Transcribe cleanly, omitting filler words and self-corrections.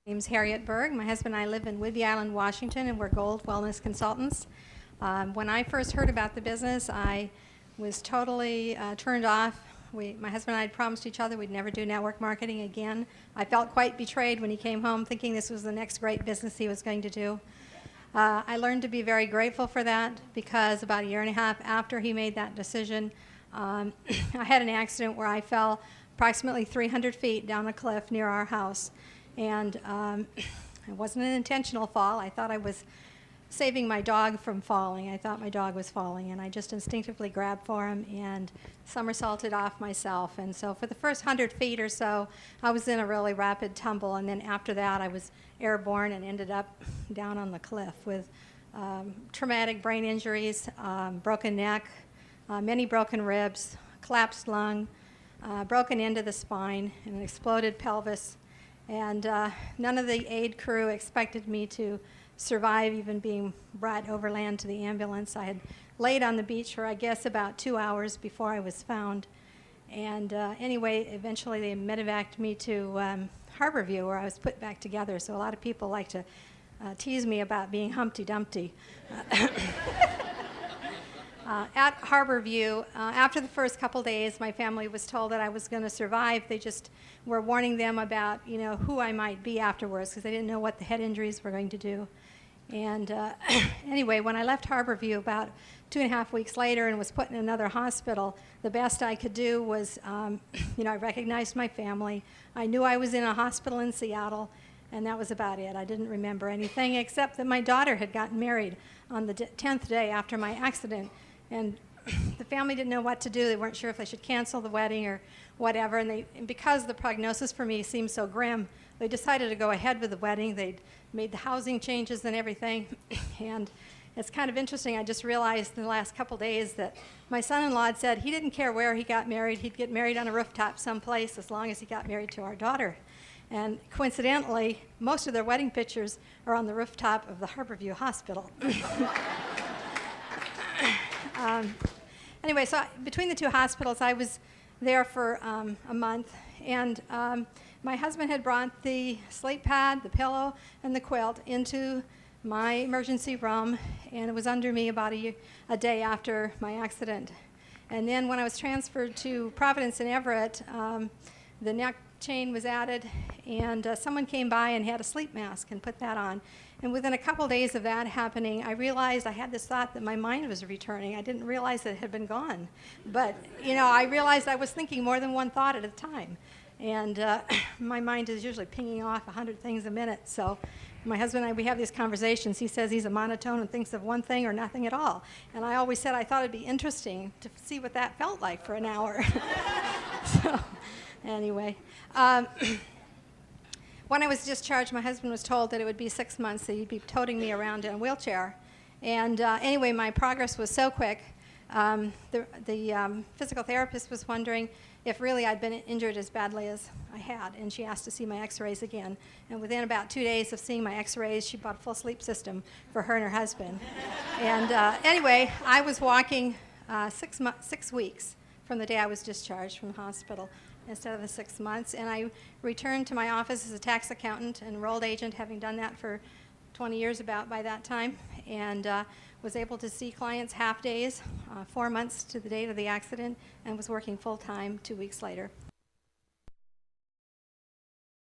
My name's Hariett Burn. My husband and I live in Whidbey Island, Washington, and we're Gold Wellness Consultants. When I first heard about the business, I was totally turned off. My husband and I had promised each other we'd never do network marketing again. I felt quite betrayed when he came home thinking this was the next great business he was going to do. I learned to be very grateful for that because about a year and a half after he made that decision, I had an accident where I fell approximately 300 feet down a cliff near our house. And it wasn't an intentional fall. I thought I was saving my dog from falling. I thought my dog was falling, and I just instinctively grabbed for him and somersaulted off myself. And so for the first 100 feet or so, I was in a really rapid tumble, and then after that, I was airborne and ended up down on the cliff with traumatic brain injuries, broken neck, many broken ribs, collapsed lung, broken end of the spine, and an exploded pelvis. And none of the aid crew expected me to survive even being brought overland to the ambulance. I had laid on the beach for, I guess, about 2 hours before I was found. And anyway, eventually they medevaced me to Harborview, where I was put back together. So a lot of people like to tease me about being Humpty Dumpty. At Harborview, after the first couple days, my family was told that I was going to survive. They just were warning them about, who I might be afterwards because they didn't know what the head injuries were going to do. And anyway, when I left Harborview about 2.5 weeks later and was put in another hospital, the best I could do was, I recognized my family. I knew I was in a hospital in Seattle, and that was about it. I didn't remember anything except that my daughter had gotten married on the 10th day after my accident. And the family didn't know what to do. They weren't sure if they should cancel the wedding or whatever. And because the prognosis for me seemed so grim, they decided to go ahead with the wedding. They'd made the housing changes and everything. And it's kind of interesting. I just realized in the last couple days that my son-in-law had said he didn't care where he got married. He'd get married on a rooftop someplace as long as he got married to our daughter. And coincidentally, most of their wedding pictures are on the rooftop of the Harborview Hospital. Anyway, so between the two hospitals, I was there for a month, and my husband had brought the sleep pad, the pillow, and the quilt into my emergency room, and it was under me about a day after my accident. And then when I was transferred to Providence in Everett, the neck chain was added, and someone came by and had a sleep mask and put that on. And within a couple days of that happening, I realized I had this thought that my mind was returning. I didn't realize that it had been gone. But, I realized I was thinking more than one thought at a time. And my mind is usually pinging off 100 things a minute. So my husband and I, we have these conversations. He says he's a monotone and thinks of one thing or nothing at all. And I always said I thought it'd be interesting to see what that felt like for an hour. So anyway. When I was discharged, my husband was told that it would be 6 months, that he'd be toting me around in a wheelchair. And anyway, my progress was so quick. The physical therapist was wondering if really I'd been injured as badly as I had, and she asked to see my x-rays again. And within about 2 days of seeing my x-rays, she bought a full sleep system for her and her husband. And anyway, I was walking 6 weeks from the day I was discharged from the hospital instead of the 6 months. And I returned to my office as a tax accountant, and enrolled agent, having done that for 20 years about by that time, and was able to see clients half days, 4 months to the date of the accident, and was working full-time 2 weeks later.